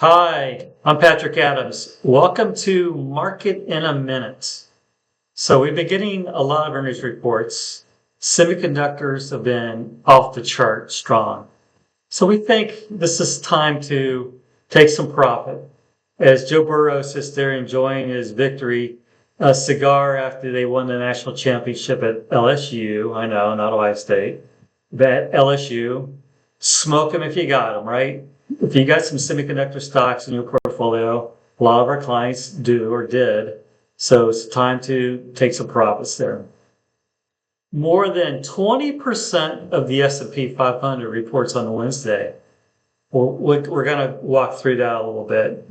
Hi, I'm Patrick Adams. Welcome to Market in a Minute. So we've been getting a lot of earnings reports. Semiconductors have been off the chart strong. So we think this is time to take some profit. As Joe Burrow sits there enjoying his victory, a cigar after they won the national championship at LSU. I know, not Ohio State, but LSU. Smoke them if you got them, right? If you got some semiconductor stocks in your portfolio, a lot of our clients do or did. So it's time to take some profits there. More than 20% of the S&P 500 reports on Wednesday. We're going to walk through that a little bit.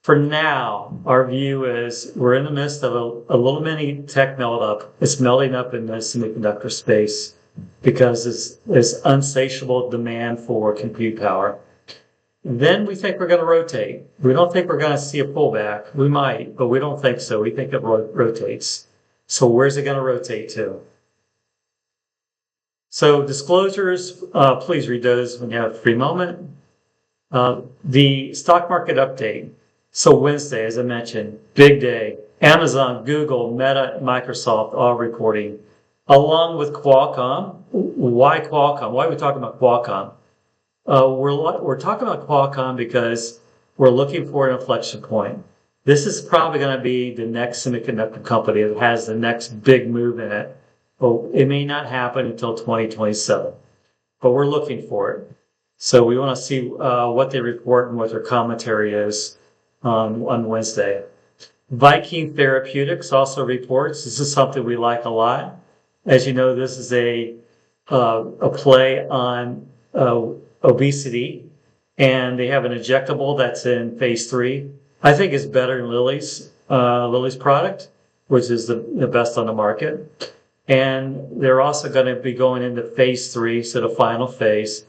For now, our view is we're in the midst of a little mini tech melt up. It's melting up in the semiconductor space because there's insatiable demand for compute power. Then we think we're going to rotate. We don't think we're going to see a pullback. We might, but we don't think so. We think it rotates. So where's it going to rotate to? So disclosures, please read those when you have a free moment. The stock market update. So Wednesday, as I mentioned, big day. Amazon, Google, Meta, Microsoft all reporting, along with Qualcomm. Why Qualcomm? Why are we talking about Qualcomm? We're talking about Qualcomm because we're looking for an inflection point. This is probably going to be the next semiconductor company that has the next big move in it. But it may not happen until 2027, but we're looking for it. So we want to see what they report and what their commentary is on Wednesday. Viking Therapeutics also reports. This is something we like a lot. As you know, this is a play on obesity, and they have an injectable that's in phase 3. I think it's better than Lilly's product, which is the best on the market. And they're also going to be going into phase 3, so the final phase,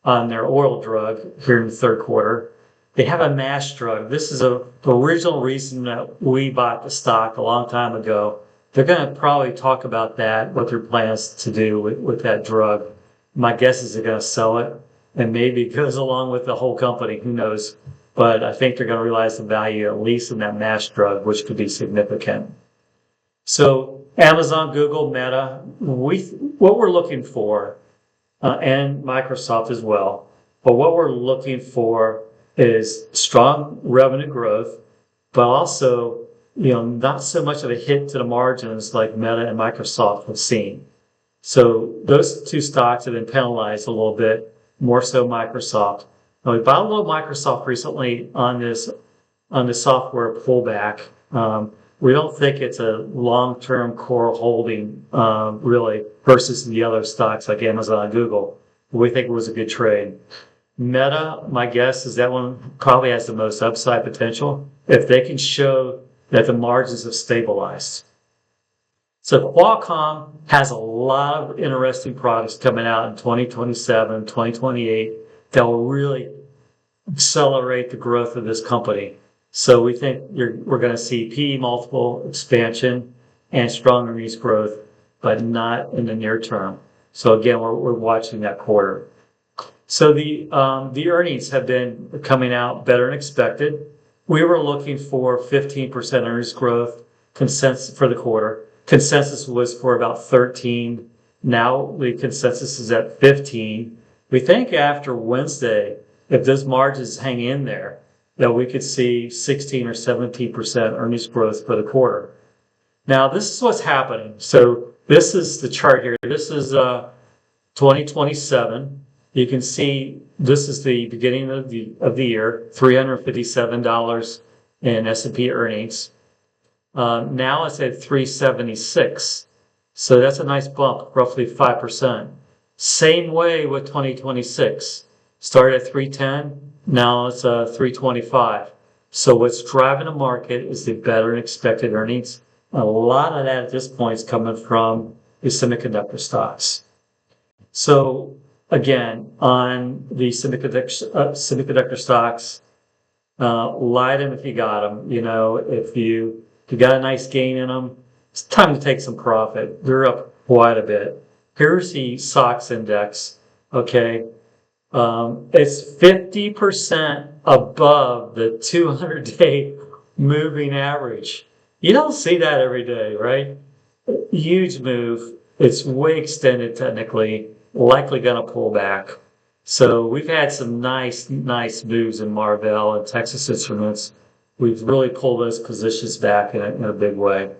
on their oral drug here in the third quarter. They have a MASH drug. This is the original reason that we bought the stock a long time ago. They're going to probably talk about that, what their plans to do with that drug. My guess is they're going to sell it, and maybe it goes along with the whole company. Who knows? But I think they're going to realize the value, at least in that MASH drug, which could be significant. So Amazon, Google, Meta, what we're looking for, and Microsoft as well, but what we're looking for is strong revenue growth, but also, not so much of a hit to the margins like Meta and Microsoft have seen. So those two stocks have been penalized a little bit, more so Microsoft. Now, we bought a little Microsoft recently on the software pullback. We don't think it's a long-term core holding, really, versus the other stocks like Amazon and Google. We think it was a good trade. Meta, my guess is that one probably has the most upside potential if they can show that the margins have stabilized. So Qualcomm has a lot of interesting products coming out in 2027, 2028 that will really accelerate the growth of this company. So we think we're going to see PE multiple expansion and strong earnings growth, but not in the near term. So again, we're watching that quarter. So the earnings have been coming out better than expected. We were looking for 15% earnings growth consensus for the quarter. Consensus was for about 13. Now the consensus is at 15. We think after Wednesday, if those margins hang in there, that we could see 16 or 17% earnings growth for the quarter. Now this is what's happening. So this is the chart here. This is 2027. You can see this is the beginning of the year, $357 in S&P earnings. Now it's at 376. So that's a nice bump, roughly 5%. Same way with 2026. Started at 310, now it's 325. So what's driving the market is the better than expected earnings. A lot of that at this point is coming from the semiconductor stocks. So again, on the semiconductor stocks, light them if you got them. If you got a nice gain in them, it's time to take some profit. They're up quite a bit. Here's the SOX index. Okay, It's 50% above the 200-day moving average. You don't see that every day, right? Huge move. It's way extended technically, likely going to pull back. So we've had some nice moves in Marvell and Texas Instruments. We've really pulled those positions back in a big way.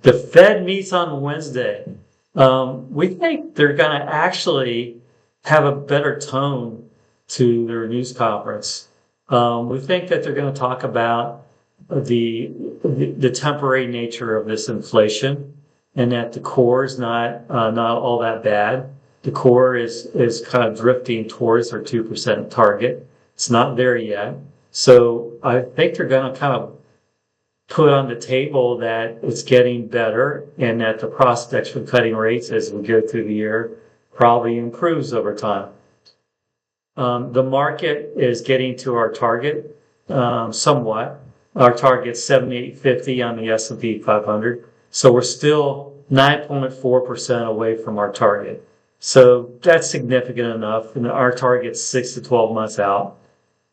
The Fed meets on Wednesday. We think they're going to actually have a better tone to their news conference. We think that they're going to talk about the temporary nature of this inflation, and that the core is not all that bad. The core is kind of drifting towards their 2% target. It's not there yet. So I think they're going to kind of put on the table that it's getting better and that the prospects for cutting rates as we go through the year probably improves over time. The market is getting to our target somewhat. Our target's 7850 on the S&P 500. So we're still 9.4% away from our target. So that's significant enough. And our target's 6 to 12 months out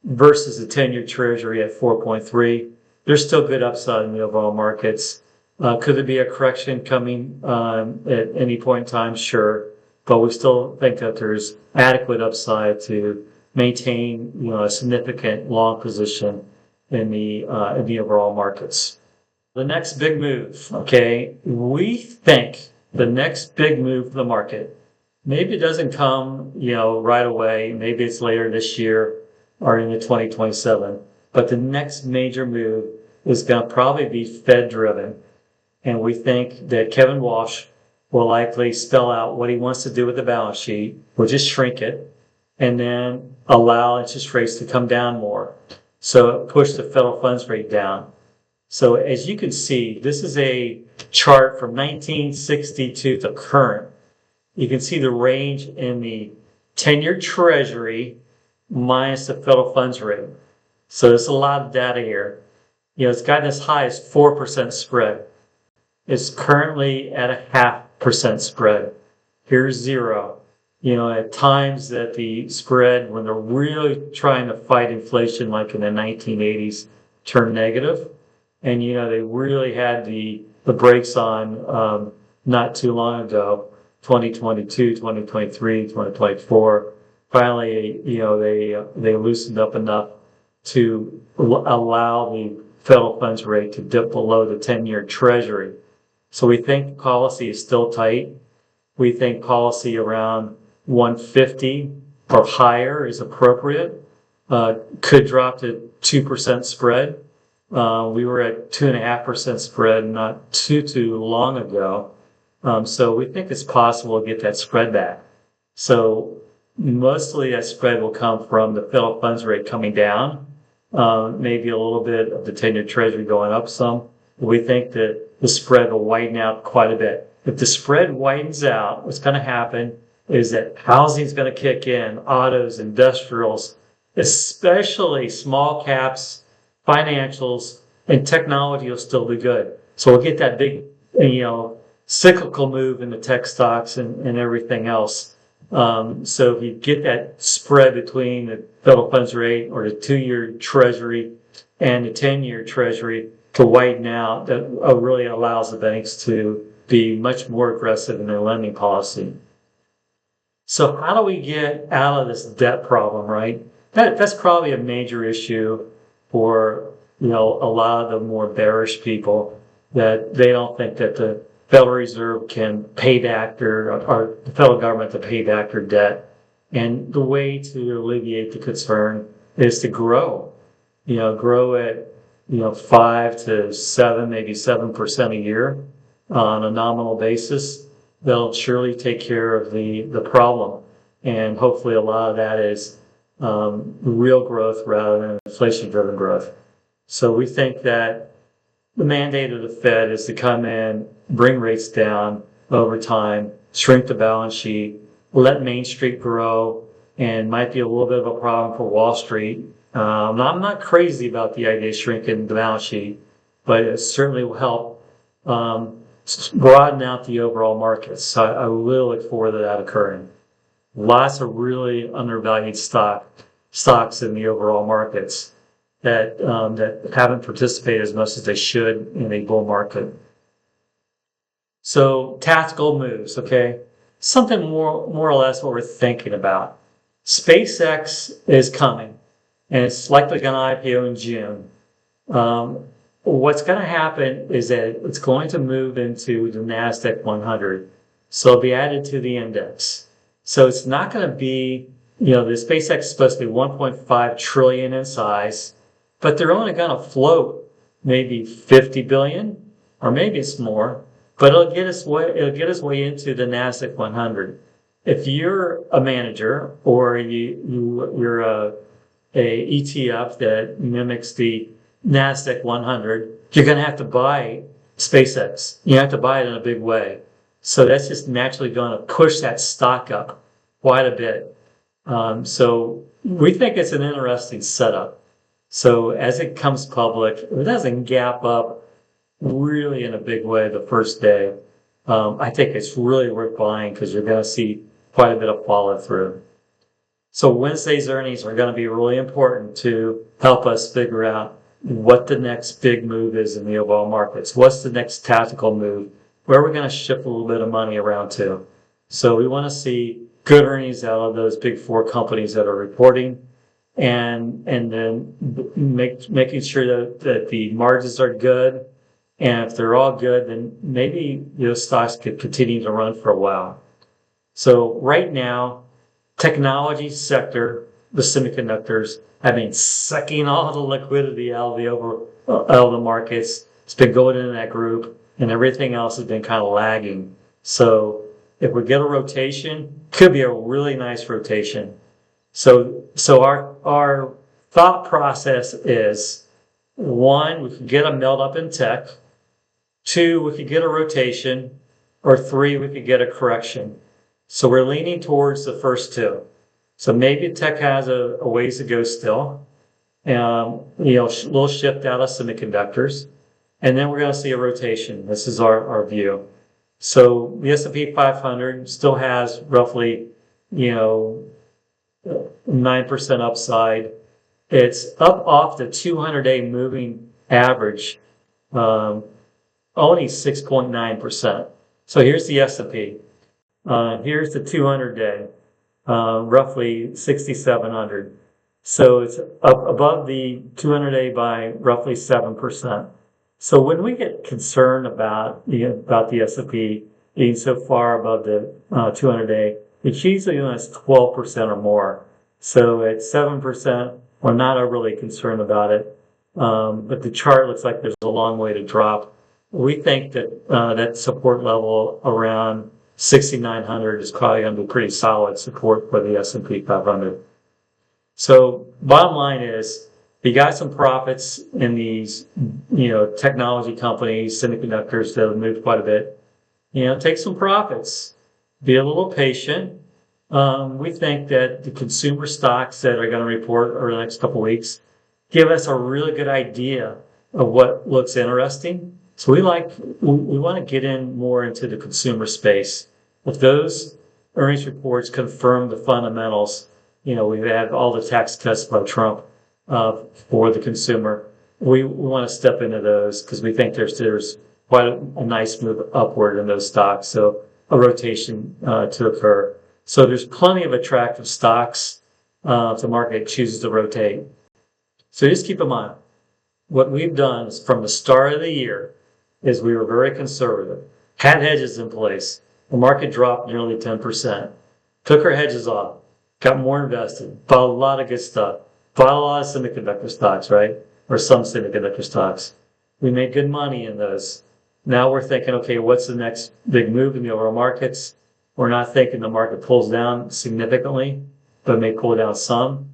versus the 10-year Treasury at 4.3. There's still good upside in the overall markets. Could there be a correction coming at any point in time? Sure. But we still think that there's adequate upside to maintain, a significant long position in the overall markets. The next big move, okay, we think the next big move for the market, maybe it doesn't come, right away. Maybe it's later this year or into 2027. But the next major move is going to probably be Fed driven. And we think that Kevin Walsh will likely spell out what he wants to do with the balance sheet, which is shrink it, and then allow interest rates to come down more. So push the federal funds rate down. So as you can see, this is a chart from 1962 to current. You can see the range in the 10-year Treasury minus the federal funds rate. So there's a lot of data here. It's gotten as high as 4% spread. It's currently at a 0.5% spread. Here's 0. At times that the spread, when they're really trying to fight inflation like in the 1980s, turned negative. And, they really had the brakes on not too long ago, 2022, 2023, 2024. Finally, they loosened up enough to allow the federal funds rate to dip below the 10-year Treasury. So we think policy is still tight. We think policy around 150 or higher is appropriate. Could drop to 2% spread. We were at 2.5% spread not too long ago. So we think it's possible to get that spread back. So mostly that spread will come from the federal funds rate coming down. Maybe a little bit of the 10-year Treasury going up some. We think that the spread will widen out quite a bit. If the spread widens out, what's going to happen is that housing is going to kick in, autos, industrials, especially small caps, financials, and technology will still be good. So we'll get that big, cyclical move in the tech stocks and everything else. So if you get that spread between the federal funds rate or the 2-year Treasury and the 10-year Treasury to widen out, that really allows the banks to be much more aggressive in their lending policy. So how do we get out of this debt problem, right? That's probably a major issue for, a lot of the more bearish people, that they don't think that the Federal Reserve can pay back or the federal government to pay back their debt. And the way to alleviate the concern is to grow, grow at, 5 to 7, maybe 7% a year on a nominal basis. That'll surely take care of the problem. And hopefully a lot of that is real growth rather than inflation-driven growth. So we think that the mandate of the Fed is to come in, bring rates down over time, shrink the balance sheet, let Main Street grow, and might be a little bit of a problem for Wall Street. I'm not crazy about the idea of shrinking the balance sheet, but it certainly will help broaden out the overall markets. So I really look forward to that occurring. lots of really undervalued stocks in the overall markets that haven't participated as much as they should in a bull market. So tactical moves, okay? Something more or less what we're thinking about. SpaceX is coming, and it's likely going to IPO in June. What's going to happen is that it's going to move into the NASDAQ 100. So it'll be added to the index. So it's not going to be, the SpaceX is supposed to be 1.5 trillion in size, but they're only going to float maybe 50 billion, or maybe it's more, but it'll get its way into the NASDAQ 100. If you're a manager or you're a ETF that mimics the NASDAQ 100, you're going to have to buy SpaceX. You have to buy it in a big way. So that's just naturally going to push that stock up quite a bit. So we think it's an interesting setup. So as it comes public, if it doesn't gap up really in a big way the first day, I think it's really worth buying because you're going to see quite a bit of follow through. So Wednesday's earnings are going to be really important to help us figure out what the next big move is in the overall markets. What's the next tactical move? Where are we going to shift a little bit of money around to? So we want to see good earnings out of those big four companies that are reporting, and then making sure that the margins are good. And if they're all good, then maybe those stocks could continue to run for a while. So right now, technology sector, the semiconductors, have been sucking all the liquidity out of the markets. It's been going into that group, and everything else has been kind of lagging. So if we get a rotation, could be a really nice rotation. So our thought process is, one, we could get a melt up in tech. Two, we could get a rotation. Or three, we could get a correction. So we're leaning towards the first two. So maybe tech has a ways to go still. A little shift out of semiconductors. And then we're going to see a rotation. This is our view. So the S&P 500 still has roughly, 9% upside. It's up off the 200-day moving average, only 6.9%. So here's the S&P. Here's the 200-day, roughly 6,700. So it's up above the 200-day by roughly 7%. So when we get concerned about the S&P being so far above the 200-day, it's usually when it's 12% or more. So at 7%, we're not overly concerned about it. But the chart looks like there's a long way to drop. We think that that support level around 6,900 is probably going to be pretty solid support for the S&P 500. So bottom line is, if you got some profits in these, technology companies, semiconductors that have moved quite a bit, take some profits. Be a little patient. We think that the consumer stocks that are going to report over the next couple of weeks give us a really good idea of what looks interesting. So we want to get in more into the consumer space. If those earnings reports confirm the fundamentals, we've had all the tax cuts by Trump for the consumer. We want to step into those because we think there's quite a nice move upward in those stocks. So a rotation to occur. So there's plenty of attractive stocks if the market chooses to rotate. So just keep in mind, what we've done is from the start of the year is we were very conservative, had hedges in place. The market dropped nearly 10%, took our hedges off, got more invested, bought a lot of good stuff, bought a lot of semiconductor stocks, right? Or some semiconductor stocks. We made good money in those. Now we're thinking, okay, what's the next big move in the overall markets? We're not thinking the market pulls down significantly, but may pull down some.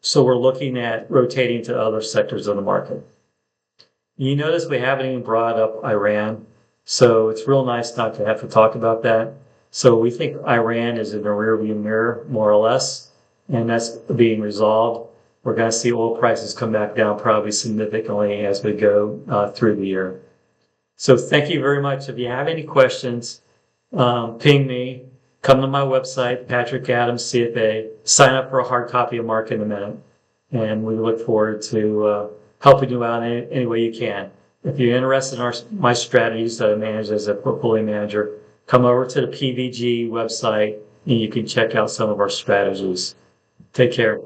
So we're looking at rotating to other sectors of the market. You notice we haven't even brought up Iran. So it's real nice not to have to talk about that. So we think Iran is in the rearview mirror, more or less, and that's being resolved. We're going to see oil prices come back down probably significantly as we go through the year. So thank you very much. If you have any questions, ping me. come to my website, Patrick Adams CFA, sign up for a hard copy of Market in a Minute. And we look forward to helping you out any way you can. If you're interested in my strategies that I manage as a portfolio manager, come over to the PVG website and you can check out some of our strategies. Take care.